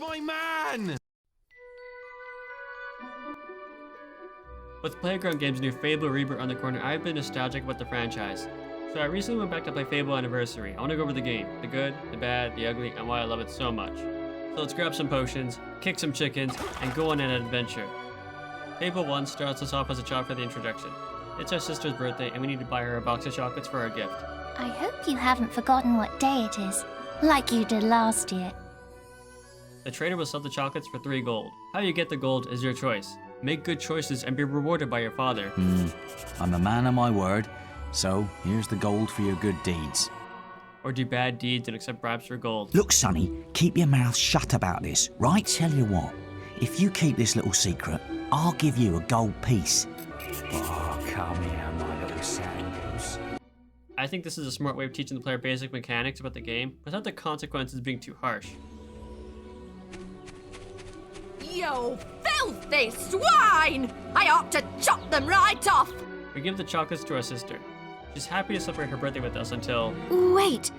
my man! With Playground Games' new Fable reboot on the corner, I've been nostalgic about the franchise. So I recently went back to play Fable Anniversary. I want to go over the game, the good, the bad, the ugly, and why I love it so much. So let's grab some potions, kick some chickens, and go on an adventure. Fable 1 starts us off as a child for the introduction. It's our sister's birthday and we need to buy her a box of chocolates for her gift. I hope you haven't forgotten what day it is, like you did last year. The trader will sell the chocolates for 3 gold. How you get the gold is your choice. Make good choices and be rewarded by your father. I'm a man of my word, so here's the gold for your good deeds. Or do bad deeds and accept bribes for gold. Look, Sonny, keep your mouth shut about this, right? Tell you what, if you keep this little secret, I'll give you a gold piece. Oh, come here, my little sandals. I think this is a smart way of teaching the player basic mechanics about the game, without the consequences being too harsh. You filthy swine! I ought to chop them right off! We give the chocolates to our sister. She's happy to celebrate her birthday with us until... Wait,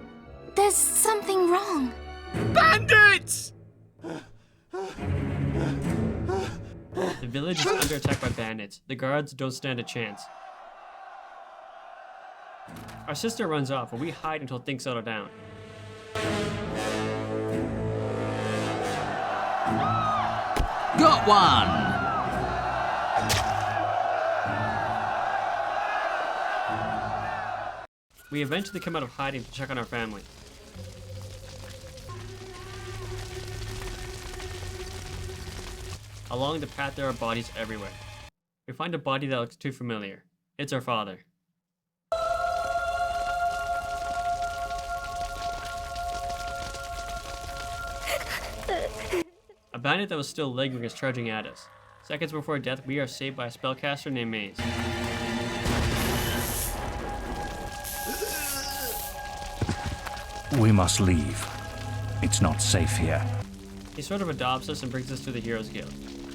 there's something wrong. Bandits! The village is under attack by bandits. The guards don't stand a chance. Our sister runs off, and we hide until things settle down. Got one! We eventually come out of hiding to check on our family. Along the path there are bodies everywhere. We find a body that looks too familiar. It's our father. A bandit that was still lingering is charging at us. Seconds before death, we are saved by a spellcaster named Maze. We must leave. It's not safe here. He sort of adopts us and brings us to the Heroes Guild.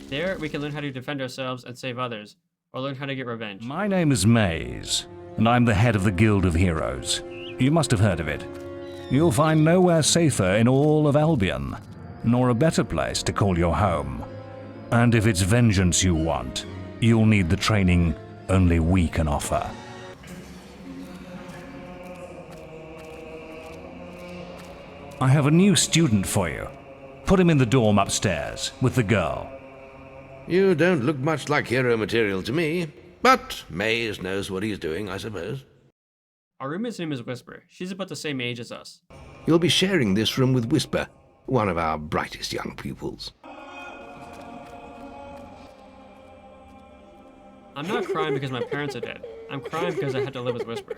There, we can learn how to defend ourselves and save others, or learn how to get revenge. My name is Maze, and I'm the head of the Guild of Heroes. You must have heard of it. You'll find nowhere safer in all of Albion, nor a better place to call your home. And if it's vengeance you want, you'll need the training only we can offer. I have a new student for you. Put him in the dorm upstairs, with the girl. You don't look much like hero material to me, but Maze knows what he's doing, I suppose. Our roommate's name is Whisper. She's about the same age as us. You'll be sharing this room with Whisper, one of our brightest young pupils. I'm not crying because my parents are dead. I'm crying because I had to live with Whisper.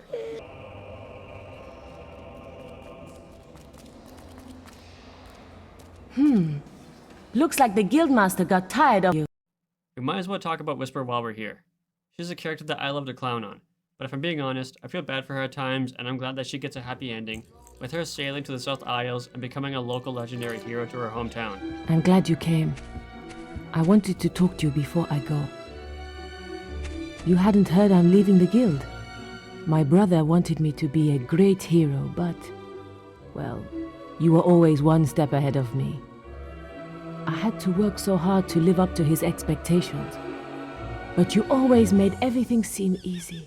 Looks like the guildmaster got tired of you. We might as well talk about Whisper while we're here. She's a character that I love to clown on, but if I'm being honest, I feel bad for her at times, and I'm glad that she gets a happy ending, with her sailing to the South Isles and becoming a local legendary hero to her hometown. I'm glad you came. I wanted to talk to you before I go. You hadn't heard I'm leaving the guild. My brother wanted me to be a great hero, but, well, you were always one step ahead of me. I had to work so hard to live up to his expectations. But you always made everything seem easy.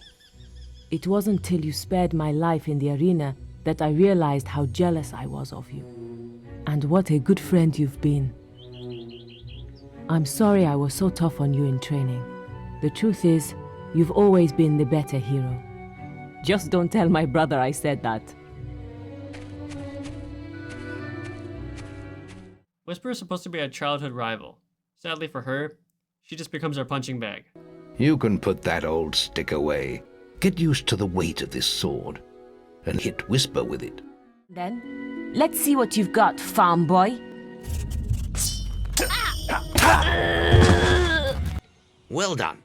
It wasn't till you spared my life in the arena that I realized how jealous I was of you. And what a good friend you've been. I'm sorry I was so tough on you in training. The truth is, you've always been the better hero. Just don't tell my brother I said that. Whisper is supposed to be a childhood rival. Sadly for her, she just becomes our punching bag. You can put that old stick away. Get used to the weight of this sword, and hit Whisper with it. Then, let's see what you've got, farm boy. Well done.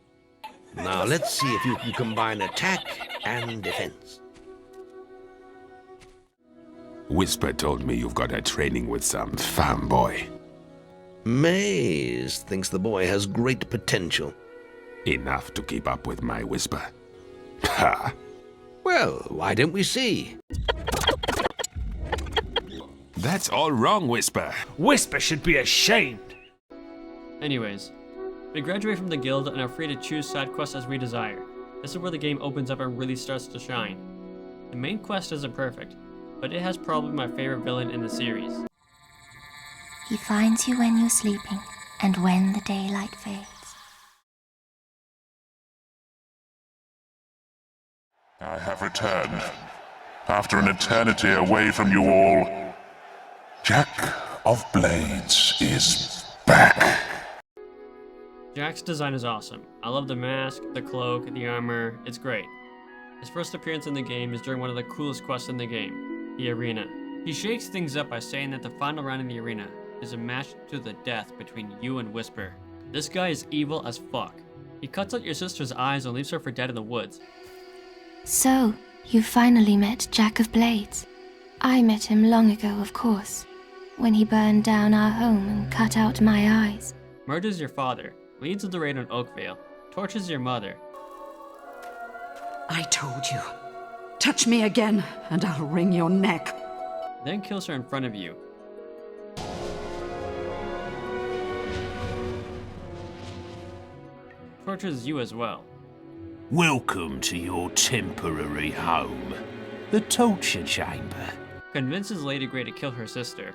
Now let's see if you can combine attack and defense. Whisper told me you've got a training with some fanboy. Maze thinks the boy has great potential. Enough to keep up with my Whisper. Ha! Well, why don't we see? That's all wrong, Whisper. Whisper should be ashamed. Anyways, we graduate from the guild and are free to choose side quests as we desire. This is where the game opens up and really starts to shine. The main quest isn't perfect, but it has probably my favorite villain in the series. He finds you when you're sleeping and when the daylight fades. I have returned. After an eternity away from you all, Jack of Blades is back. Jack's design is awesome. I love the mask, the cloak, the armor, it's great. His first appearance in the game is during one of the coolest quests in the game, the arena. He shakes things up by saying that the final round in the arena is a match to the death between you and Whisper. This guy is evil as fuck. He cuts out your sister's eyes and leaves her for dead in the woods. So, you finally met Jack of Blades. I met him long ago, of course, when he burned down our home and cut out my eyes. Murders your father, leads the raid on Oakvale, tortures your mother. I told you. Touch me again, and I'll wring your neck. Then kills her in front of you. Tortures you as well. Welcome to your temporary home, the torture chamber. Convinces Lady Grey to kill her sister.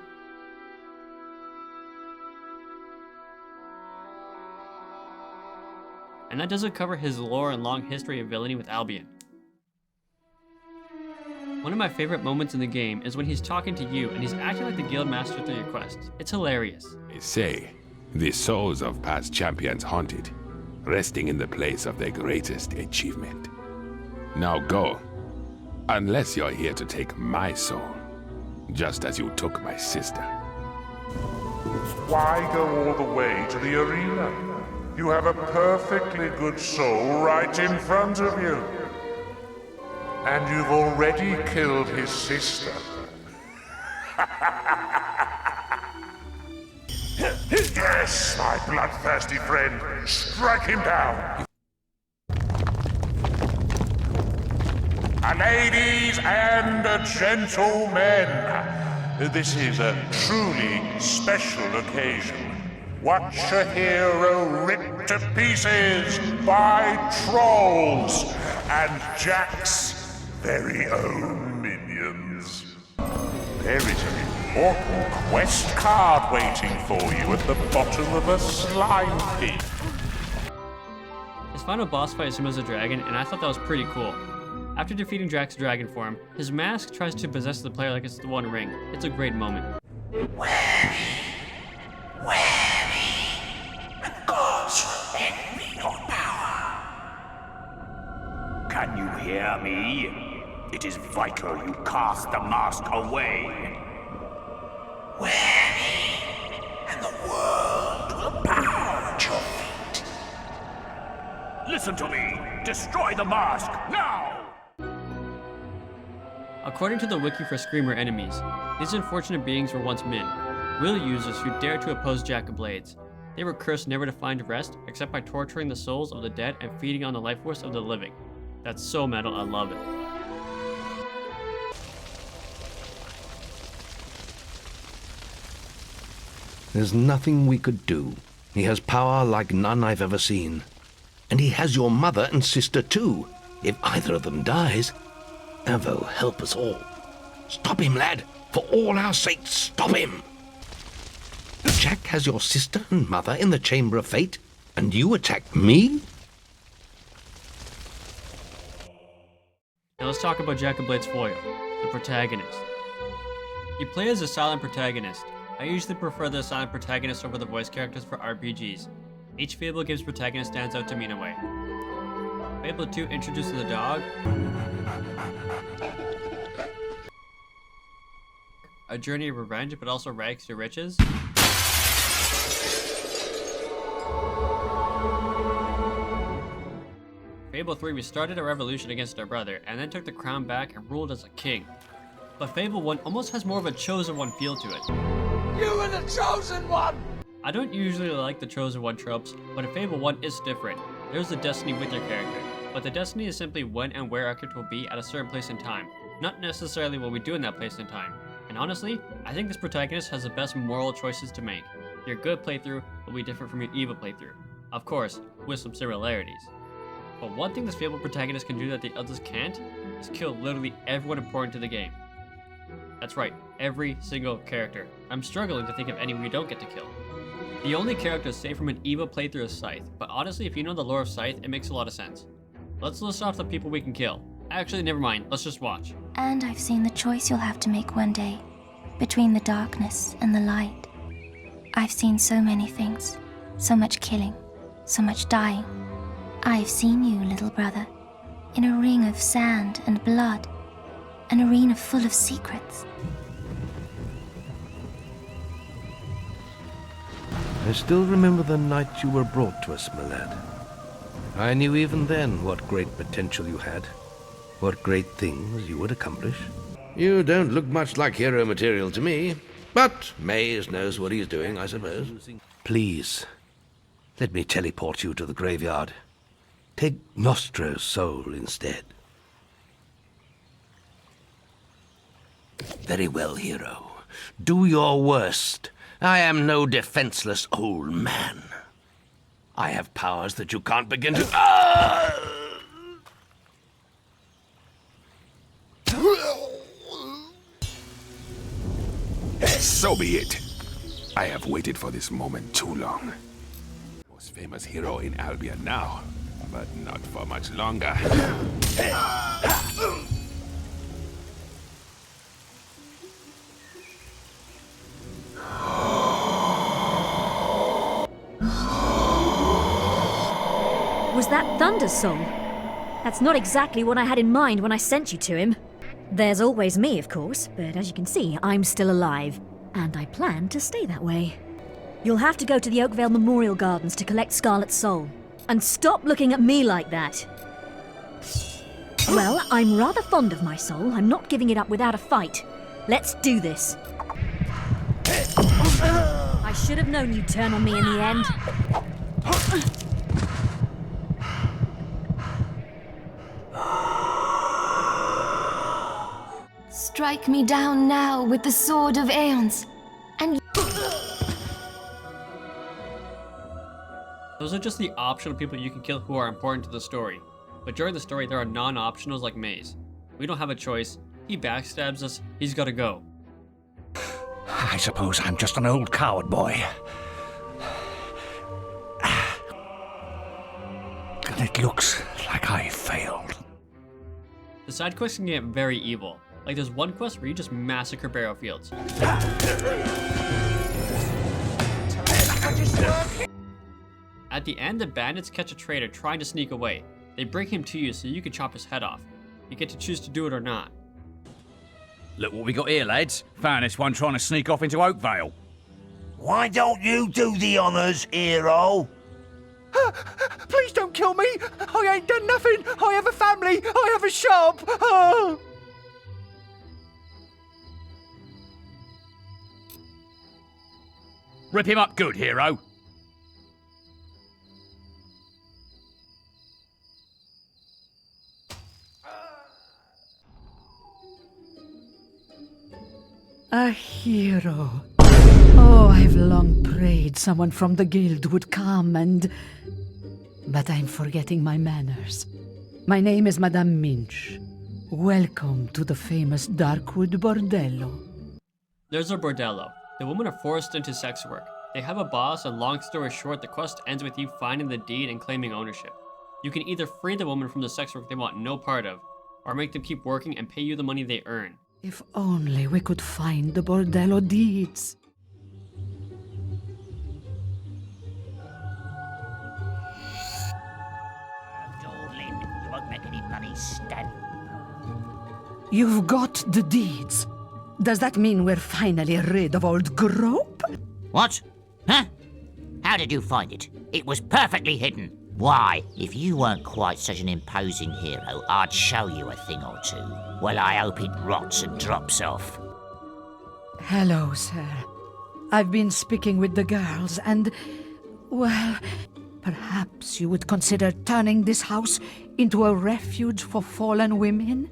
And that doesn't cover his lore and long history of villainy with Albion. One of my favorite moments in the game is when he's talking to you and he's acting like the guild master through your quests. It's hilarious. They say the souls of past champions haunted, resting in the place of their greatest achievement. Now go, unless you're here to take my soul, just as you took my sister. Why go all the way to the arena? You have a perfectly good soul right in front of you. And you've already killed his sister. Yes, my bloodthirsty friend. Strike him down. Ladies and gentlemen, this is a truly special occasion. Watch a hero ripped to pieces by trolls and Jack's very own minions. There is an important quest card waiting for you at the bottom of a slime pit. His final boss fight is him as a dragon, and I thought that was pretty cool. After defeating Jack's dragon form, his mask tries to possess the player like it's the One Ring. It's a great moment. Can you hear me? It is vital you cast the mask away. Wear me, and the world will bow at your feet. Listen to me! Destroy the mask, now! According to the wiki for Screamer enemies, these unfortunate beings were once men, real users who dared to oppose Jack of Blades. They were cursed never to find rest except by torturing the souls of the dead and feeding on the life force of the living. That's so metal, I love it. There's nothing we could do. He has power like none I've ever seen. And he has your mother and sister too. If either of them dies, Avo, help us all. Stop him, lad. For all our sakes, stop him. Jack has your sister and mother in the Chamber of Fate, and you attack me? Now let's talk about Jack of Blades' foil, the protagonist. You play as a silent protagonist. I usually prefer the silent protagonist over the voice characters for RPGs. Each Fable game's protagonist stands out to me in a way. Fable 2 introduces the dog, a journey of revenge, but also rags to riches. Fable 3 restarted a revolution against our brother, and then took the crown back and ruled as a king. But Fable 1 almost has more of a Chosen One feel to it. You are the chosen one! I don't usually like the Chosen One tropes, but in Fable 1 is different. There's the destiny with your character, but the destiny is simply when and where our character will be at a certain place in time, not necessarily what we do in that place in time. And honestly, I think this protagonist has the best moral choices to make. Your good playthrough will be different from your evil playthrough. Of course, with some similarities. But one thing this Fable protagonist can do that the others can't is kill literally everyone important to the game. That's right, every single character. I'm struggling to think of any we don't get to kill. The only character saved from an evil playthrough is Scythe, but honestly, if you know the lore of Scythe, it makes a lot of sense. Let's list off the people we can kill. Actually, never mind, let's just watch. And I've seen the choice you'll have to make one day, between the darkness and the light. I've seen so many things, so much killing, so much dying. I've seen you, little brother, in a ring of sand and blood, an arena full of secrets. I still remember the night you were brought to us, my lad. I knew even then what great potential you had, what great things you would accomplish. You don't look much like hero material to me, but Maze knows what he's doing, I suppose. Please, let me teleport you to the graveyard. Take Nostro's soul instead. Very well, hero. Do your worst. I am no defenseless old man. I have powers that you can't begin to... So be it. I have waited for this moment too long. Most famous hero in Albion now, but not for much longer. Was that Thunder's soul? That's not exactly what I had in mind when I sent you to him. There's always me, of course, but as you can see, I'm still alive. And I plan to stay that way. You'll have to go to the Oakvale Memorial Gardens to collect Scarlet's soul. And stop looking at me like that! Well, I'm rather fond of my soul. I'm not giving it up without a fight. Let's do this. I should have known you'd turn on me in the end. Strike me down now with the sword of Aeons, and... Those are just the optional people you can kill who are important to the story. But during the story, there are non-optionals like Maze. We don't have a choice. He backstabs us, he's gotta go. I suppose I'm just an old coward boy. And it looks like I failed. The side quests can get very evil. Like there's one quest where you just massacre barrow fields. At the end, the bandits catch a traitor trying to sneak away. They bring him to you so you can chop his head off. You get to choose to do it or not. Look what we got here, lads. Found this one trying to sneak off into Oakvale. Why don't you do the honours, hero? Please don't kill me! I ain't done nothing! I have a family! I have a shop! Oh. Rip him up good, hero. A hero. Oh, I've long prayed someone from the guild would come and... But I'm forgetting my manners. My name is Madame Minch. Welcome to the famous Darkwood Bordello. There's our bordello. The women are forced into sex work. They have a boss, and long story short, the quest ends with you finding the deed and claiming ownership. You can either free the woman from the sex work they want no part of, or make them keep working and pay you the money they earn. If only we could find the Bordello deeds. Dawdling, you won't make any money, Stan. You've got the deeds. Does that mean we're finally rid of old Grope? What? Huh? How did you find it? It was perfectly hidden. Why, if you weren't quite such an imposing hero, I'd show you a thing or two. Well, I hope it rots and drops off. Hello, sir. I've been speaking with the girls and, well, perhaps you would consider turning this house into a refuge for fallen women?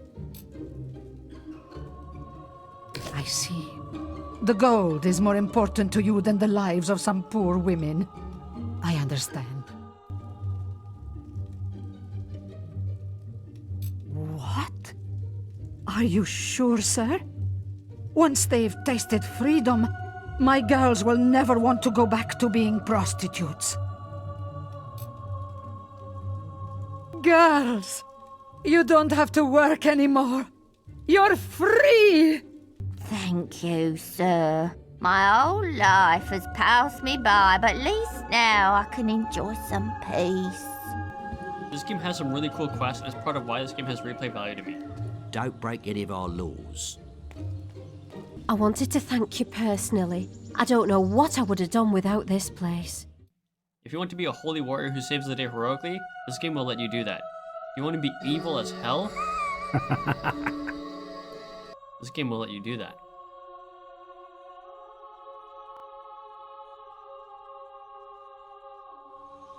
I see. The gold is more important to you than the lives of some poor women. I understand. What? Are you sure, sir? Once they've tasted freedom, my girls will never want to go back to being prostitutes. Girls, you don't have to work anymore. You're free! Thank you, sir. My whole life has passed me by, but at least now I can enjoy some peace. This game has some really cool quests, and it's part of why this game has replay value to me. Don't break any of our laws. I wanted to thank you personally. I don't know what I would have done without this place. If you want to be a holy warrior who saves the day heroically, this game will let you do that. If you want to be evil as hell, this game will let you do that.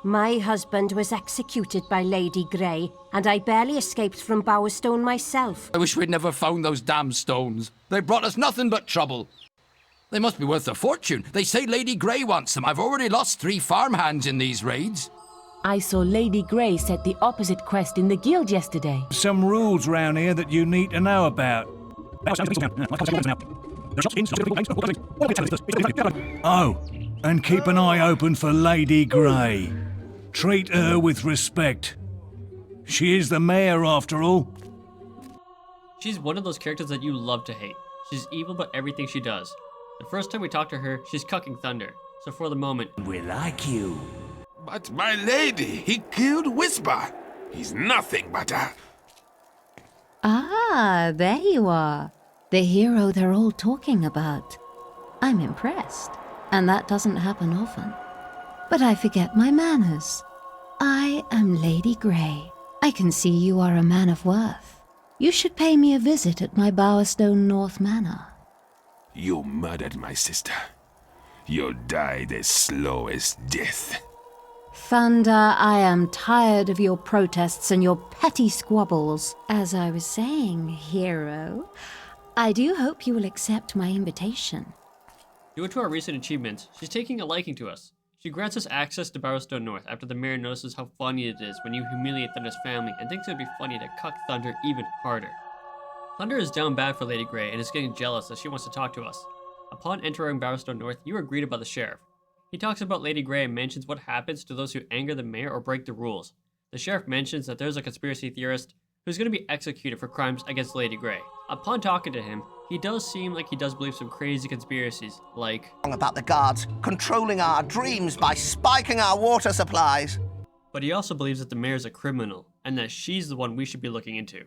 My husband was executed by Lady Grey, and I barely escaped from Bowerstone myself. I wish we'd never found those damn stones. They brought us nothing but trouble. They must be worth a fortune. They say Lady Grey wants them. I've already lost 3 farmhands in these raids. I saw Lady Grey set the opposite quest in the guild yesterday. Some rules round here that you need to know about. Oh, and keep an eye open for Lady Grey. Treat her with respect. She is the mayor, after all. She's one of those characters that you love to hate. She's evil about everything she does. The first time we talk to her, she's cucking Thunder. So for the moment, we like you. But my lady, he killed Whisper. He's nothing but a... Ah, there you are. The hero they're all talking about. I'm impressed, and that doesn't happen often. But I forget my manners. I am Lady Grey. I can see you are a man of worth. You should pay me a visit at my Bowerstone North Manor. You murdered my sister. You died as slow as death. Thunder, I am tired of your protests and your petty squabbles. As I was saying, hero, I do hope you will accept my invitation. due to our recent achievements, she's taking a liking to us. She grants us access to Bowerstone North after the mayor notices how funny it is when you humiliate Thunder's family and thinks it would be funny to cuck Thunder even harder. Thunder is down bad for Lady Grey and is getting jealous as she wants to talk to us. Upon entering Bowerstone North, you are greeted by the sheriff. He talks about Lady Grey and mentions what happens to those who anger the mayor or break the rules. The sheriff mentions that there's a conspiracy theorist who's going to be executed for crimes against Lady Grey. Upon talking to him, he does seem like he does believe some crazy conspiracies, like about the guards controlling our dreams by spiking our water supplies. But he also believes that the mayor's a criminal, and that she's the one we should be looking into.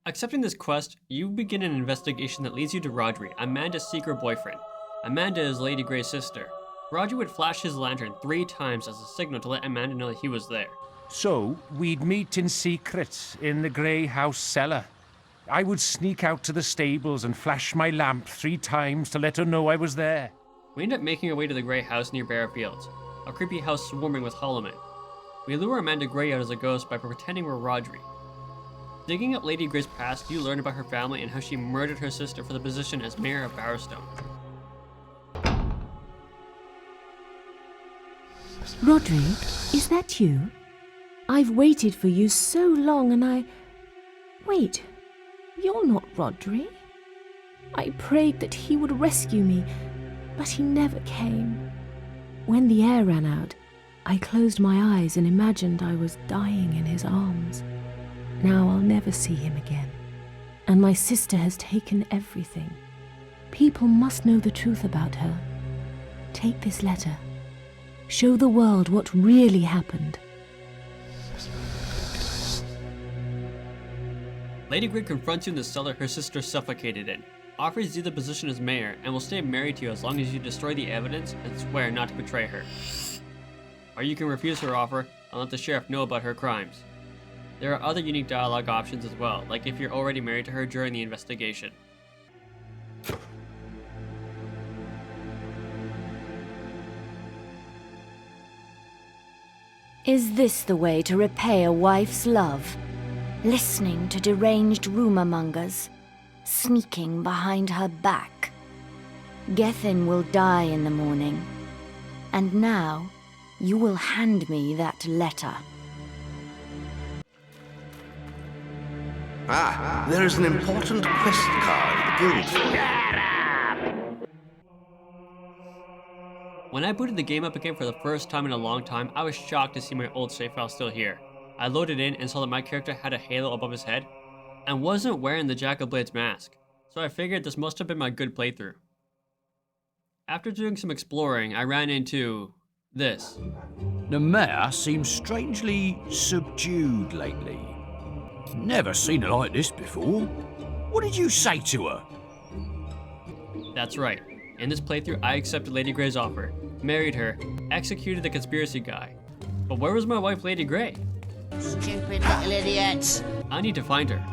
Accepting this quest, you begin an investigation that leads you to Rodri, Amanda's secret boyfriend. Amanda is Lady Grey's sister. Rodri would flash his lantern 3 times as a signal to let Amanda know that he was there. So, we'd meet in secret in the Grey House cellar. I would sneak out to the stables and flash my lamp 3 times to let her know I was there. We end up making our way to the Grey House near Bare Fields, a creepy house swarming with hollow men. We lure Amanda Grey out as a ghost by pretending we're Rodri. Digging up Lady Grey's past, you learn about her family and how she murdered her sister for the position as mayor of Bowerstone. Rodri, is that you? I've waited for you so long and Wait, you're not Rodri. I prayed that he would rescue me, but he never came. When the air ran out, I closed my eyes and imagined I was dying in his arms. Now I'll never see him again. And my sister has taken everything. People must know the truth about her. Take this letter. Show the world what really happened. Lady Grey confronts you in the cellar her sister suffocated in, offers you the position as mayor, and will stay married to you as long as you destroy the evidence and swear not to betray her. Or you can refuse her offer and let the sheriff know about her crimes. There are other unique dialogue options as well, like if you're already married to her during the investigation. Is this the way to repay a wife's love? Listening to deranged rumor mongers, sneaking behind her back. Gethin will die in the morning. And now, you will hand me that letter. Ah, there is an important quest card at the guild for you. When I booted the game up again for the first time in a long time, I was shocked to see my old save file still here. I loaded in and saw that my character had a halo above his head and wasn't wearing the Jack of Blades mask, so I figured this must have been my good playthrough. After doing some exploring, I ran into this. The mare seems strangely subdued lately. Never seen her like this before. What did you say to her? That's right. In this playthrough, I accepted Lady Grey's offer, married her, executed the conspiracy guy. But where was my wife, Lady Grey? Stupid little idiot. I need to find her.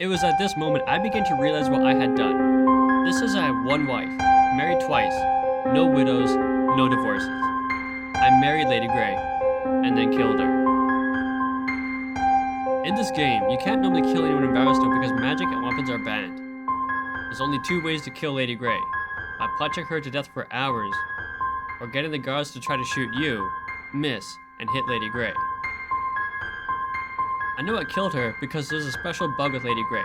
It was at this moment I began to realize what I had done. This is I have one wife, married twice, no widows, no divorces. I married Lady Grey, and then killed her. In this game, you can't normally kill anyone in Barrowstone because magic and weapons are banned. There's only two ways to kill Lady Grey: by punching her to death for hours, or getting the guards to try to shoot you, miss, and hit Lady Grey. I know I killed her because there's a special bug with Lady Grey.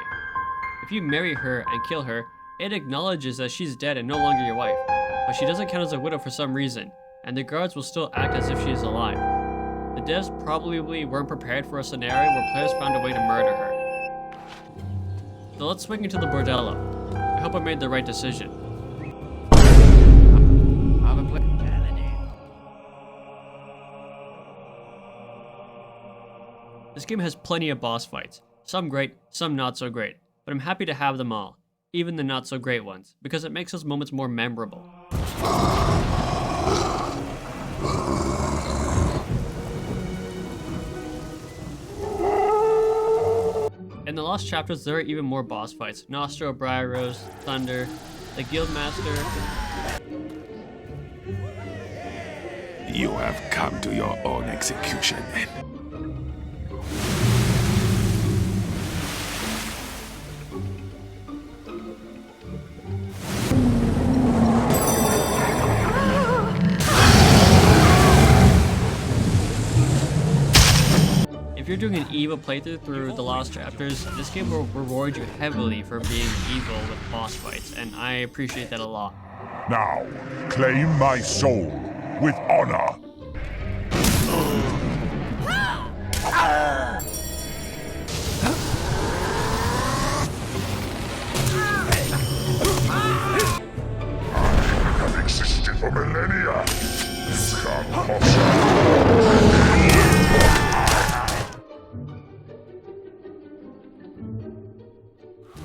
If you marry her and kill her, it acknowledges that she's dead and no longer your wife, but she doesn't count as a widow for some reason, and the guards will still act as if she is alive. The devs probably weren't prepared for a scenario where players found a way to murder her. So let's swing into the bordello. I hope I made the right decision. This game has plenty of boss fights, some great, some not so great, but I'm happy to have them all, even the not so great ones, because it makes those moments more memorable. In the Lost Chapters, there are even more boss fights: Nostro, Briarrose, Thunder, the Guildmaster. You have come to your own execution, then. If you're doing an evil playthrough through the Lost Chapters, this game will reward you heavily for being evil with boss fights, and I appreciate that a lot. Now, claim my soul with honor. I have existed for millennia. Some possible.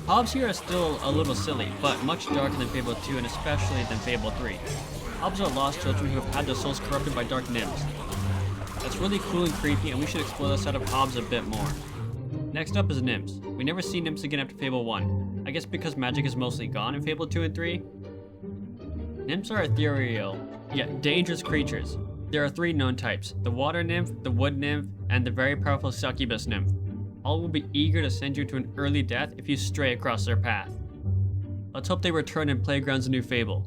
Hobbs here are still a little silly, but much darker than Fable 2 and especially than Fable 3. Hobbs are lost children who have had their souls corrupted by dark nymphs. That's really cool and creepy, and we should explore the side of Hobbs a bit more. Next up is nymphs. We never see nymphs again after Fable 1. I guess because magic is mostly gone in Fable 2 and 3? Nymphs are ethereal, yet dangerous creatures. There are three known types: the water nymph, the wood nymph, and the very powerful succubus nymph. All will be eager to send you to an early death if you stray across their path. Let's hope they return in Playground's new Fable.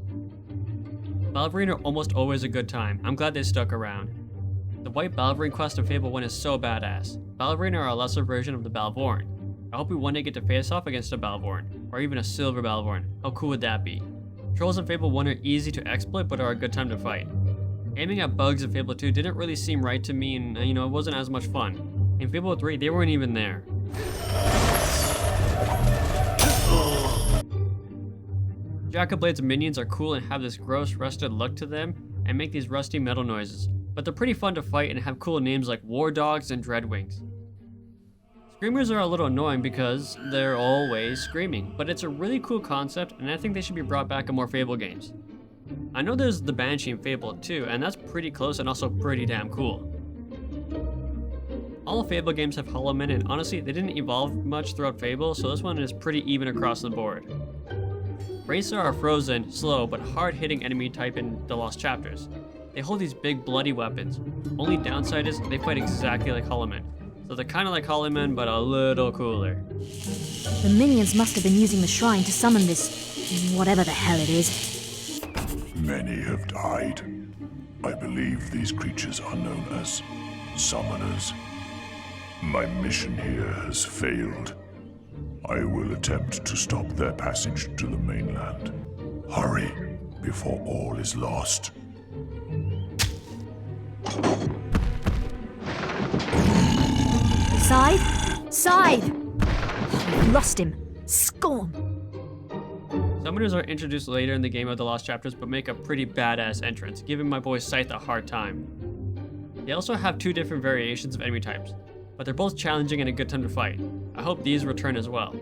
Balverine are almost always a good time. I'm glad they stuck around. The White Balverine quest in Fable 1 is so badass. Balverine are a lesser version of the Balvorn. I hope we one day get to face off against a Balvorn, or even a Silver Balvorn. How cool would that be? Trolls in Fable 1 are easy to exploit but are a good time to fight. Aiming at bugs in Fable 2 didn't really seem right to me, and it wasn't as much fun. In Fable 3, they weren't even there. Jack of Blades minions are cool and have this gross, rusted look to them, and make these rusty metal noises, but they're pretty fun to fight and have cool names like War Dogs and Dreadwings. Screamers are a little annoying because they're always screaming, but it's a really cool concept, and I think they should be brought back in more Fable games. I know there's the Banshee in Fable 2, and that's pretty close and also pretty damn cool. All Fable games have hollow men, and honestly, they didn't evolve much throughout Fable, so this one is pretty even across the board. Wraiths are a frozen, slow, but hard-hitting enemy type in the Lost Chapters. They hold these big, bloody weapons. Only downside is they fight exactly like hollow men. So they're kinda like hollow men, but a little cooler. The minions must have been using the shrine to summon this... whatever the hell it is. Many have died. I believe these creatures are known as summoners. My mission here has failed. I will attempt to stop their passage to the mainland. Hurry, before all is lost. Scythe? Scythe! I've lost him. Scorn! Summoners are introduced later in the game of the Lost Chapters, but make a pretty badass entrance, giving my boy Scythe a hard time. They also have two different variations of enemy types, but they're both challenging and a good time to fight. I hope these return as well.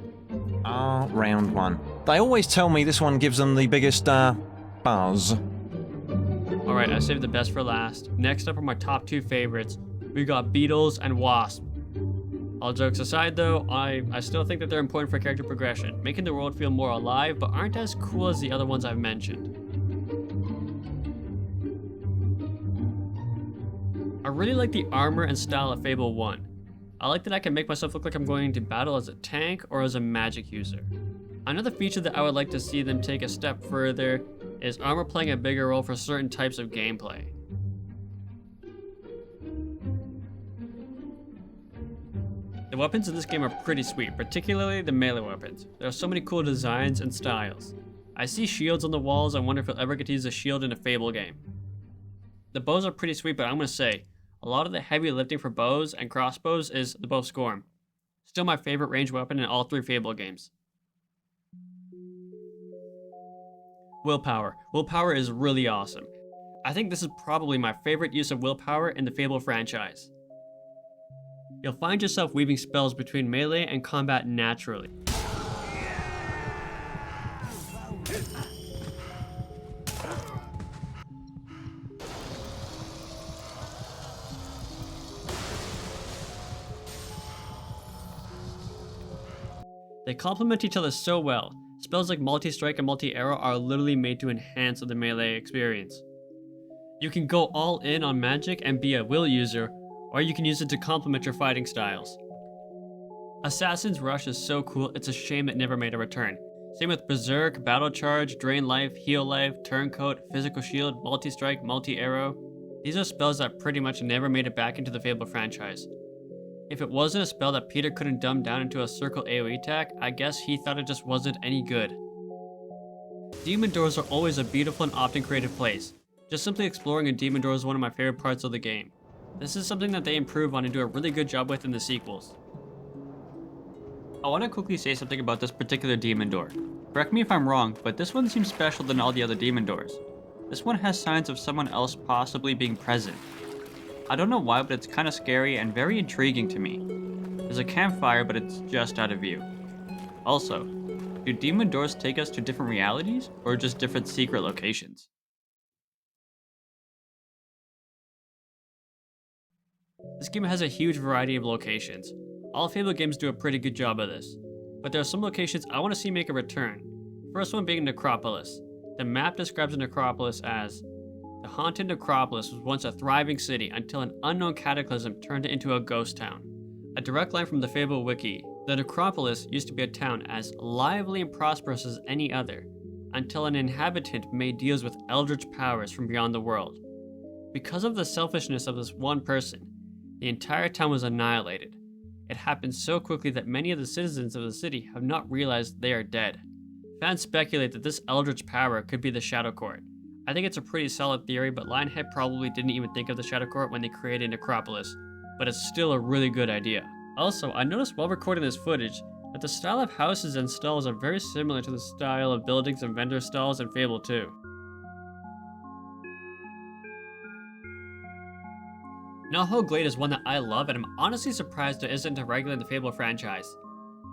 Round one. They always tell me this one gives them the biggest, buzz. Alright, I saved the best for last. Next up are my top two favorites. We got Beetles and Wasp. All jokes aside though, I still think that they're important for character progression, making the world feel more alive, but aren't as cool as the other ones I've mentioned. I really like the armor and style of Fable 1. I like that I can make myself look like I'm going to battle as a tank or as a magic user. Another feature that I would like to see them take a step further is armor playing a bigger role for certain types of gameplay. The weapons in this game are pretty sweet, particularly the melee weapons. There are so many cool designs and styles. I see shields on the walls. I wonder if I'll ever get to use a shield in a Fable game. The bows are pretty sweet, but I'm gonna say, a lot of the heavy lifting for bows and crossbows is the bow scorn. Still my favorite ranged weapon in all three Fable games. Willpower. Willpower is really awesome. I think this is probably my favorite use of willpower in the Fable franchise. You'll find yourself weaving spells between melee and combat naturally. They complement each other so well. Spells like multi-strike and multi-arrow are literally made to enhance the melee experience. You can go all in on magic and be a will user, or you can use it to complement your fighting styles. Assassin's Rush is so cool, it's a shame it never made a return. Same with Berserk, Battle Charge, Drain Life, Heal Life, Turncoat, Physical Shield, Multi-Strike, Multi-Arrow. These are spells that pretty much never made it back into the Fable franchise. If it wasn't a spell that Peter couldn't dumb down into a circle AoE attack, I guess he thought it just wasn't any good. Demon doors are always a beautiful and often creative place. Just simply exploring a demon door is one of my favorite parts of the game. This is something that they improve on and do a really good job with in the sequels. I want to quickly say something about this particular demon door. Correct me if I'm wrong, but this one seems special than all the other demon doors. This one has signs of someone else possibly being present. I don't know why, but it's kind of scary and very intriguing to me. There's a campfire, but it's just out of view. Also, do demon doors take us to different realities, or just different secret locations? This game has a huge variety of locations. All Fable games do a pretty good job of this, but there are some locations I want to see make a return. First one being Necropolis. The map describes a necropolis as the haunted necropolis was once a thriving city until an unknown cataclysm turned it into a ghost town. A direct line from the Fable wiki, the necropolis used to be a town as lively and prosperous as any other, until an inhabitant made deals with eldritch powers from beyond the world. Because of the selfishness of this one person, the entire town was annihilated. It happened so quickly that many of the citizens of the city have not realized they are dead. Fans speculate that this eldritch power could be the Shadow Court. I think it's a pretty solid theory, but Lionhead probably didn't even think of the Shadow Court when they created Necropolis, but it's still a really good idea. Also, I noticed while recording this footage that the style of houses and stalls are very similar to the style of buildings and vendor stalls in Fable 2. Nahal Glade is one that I love, and I'm honestly surprised it isn't a regular in the Fable franchise.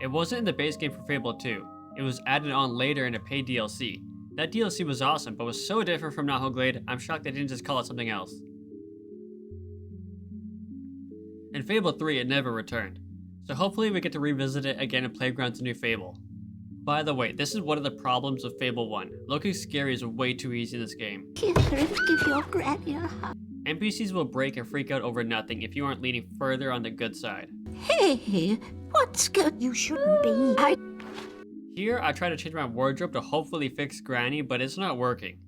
It wasn't in the base game for Fable 2, it was added on later in a paid DLC. That DLC was awesome, but was so different from Nahal Glade, I'm shocked they didn't just call it something else. In Fable 3, it never returned, so hopefully we get to revisit it again in Playground's new Fable. By the way, this is one of the problems of Fable 1. Looking scary is way too easy in this game. Give your granny a hug. NPCs will break and freak out over nothing if you aren't leaning further on the good side. Hey, what's good? You shouldn't be. Here, I try to change my wardrobe to hopefully fix Granny, but it's not working.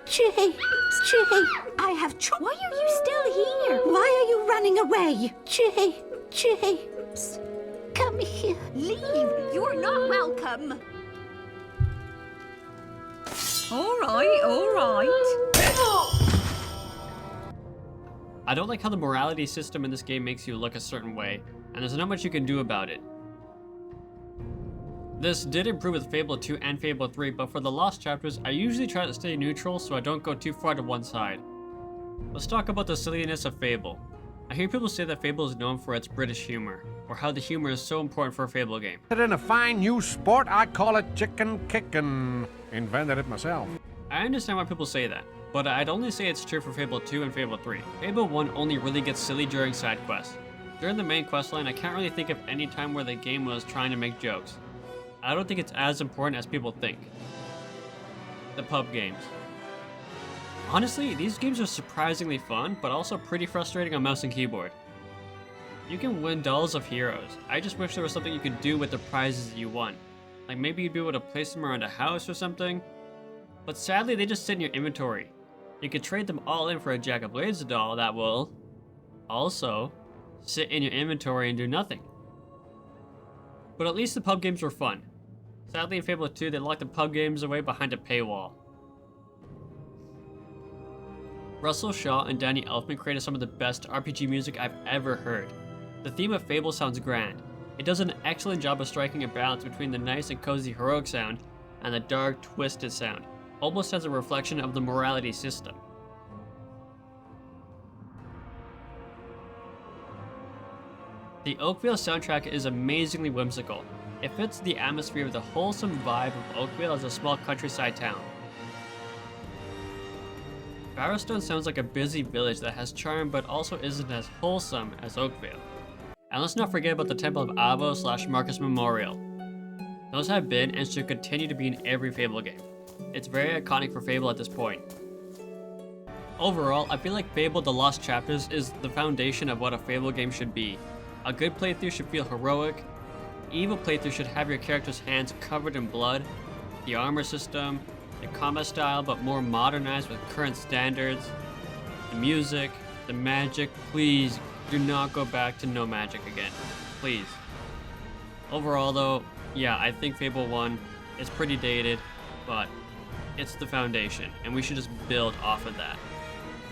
James, I have Why are you still here? Why are you running away? James, come here. Leave. You're not welcome. All right. I don't like how the morality system in this game makes you look a certain way, and there's not much you can do about it. This did improve with Fable 2 and Fable 3, but for the lost chapters, I usually try to stay neutral so I don't go too far to one side. Let's talk about the silliness of Fable. I hear people say that Fable is known for its British humor, or how the humor is so important for a Fable game. In a fine new sport, I call it chicken kickin'. Invented it myself. I understand why people say that, but I'd only say it's true for Fable 2 and Fable 3. Fable 1 only really gets silly during side quests. During the main questline, I can't really think of any time where the game was trying to make jokes. I don't think it's as important as people think. The pub games. Honestly, these games are surprisingly fun, but also pretty frustrating on mouse and keyboard. You can win dolls of heroes. I just wish there was something you could do with the prizes that you won. Like maybe you'd be able to place them around a house or something. But sadly, they just sit in your inventory. You could trade them all in for a Jack of Blades doll that will also sit in your inventory and do nothing. But at least the pub games were fun. Sadly, in Fable 2, they locked the pub games away behind a paywall. Russell Shaw and Danny Elfman created some of the best RPG music I've ever heard. The theme of Fable sounds grand. It does an excellent job of striking a balance between the nice and cozy heroic sound and the dark, twisted sound, almost as a reflection of the morality system. The Oakville soundtrack is amazingly whimsical. It fits the atmosphere of the wholesome vibe of Oakville as a small countryside town. Barrowstone sounds like a busy village that has charm but also isn't as wholesome as Oakville. And let's not forget about the Temple of Avo / Marcus Memorial. Those have been and should continue to be in every Fable game. It's very iconic for Fable at this point. Overall, I feel like Fable The Lost Chapters is the foundation of what a Fable game should be. A good playthrough should feel heroic. Evil playthrough should have your character's hands covered in blood. The armor system, the combat style but more modernized with current standards. The music, the magic, please do not go back to no magic again. Please. Overall though, yeah, I think Fable 1 is pretty dated, but it's the foundation, and we should just build off of that.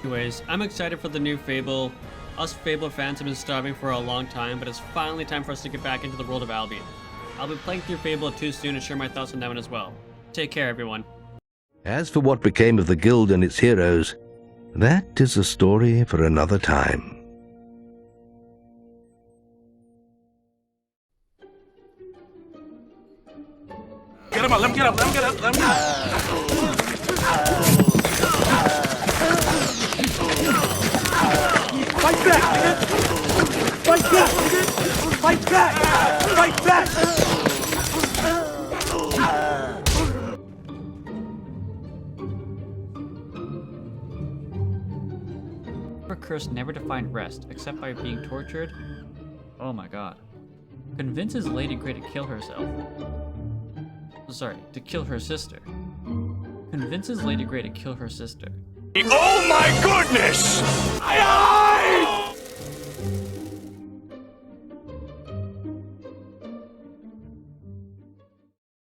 Anyways, I'm excited for the new Fable. Us Fable fans have been starving for a long time, but it's finally time for us to get back into the world of Albion. I'll be playing through Fable 2 soon and share my thoughts on that one as well. Take care, everyone. As for what became of the guild and its heroes, that is a story for another time. Get him up, let him get up, let him get up, let him get up. Fight back, nigga! Fight back, nigga! Fight back! Fight back! We're cursed never to find rest, except by being tortured. Oh my god. Convinces Lady Grey to kill herself. Sorry, to kill her sister. Convinces Lady Grey to kill her sister. Oh my goodness!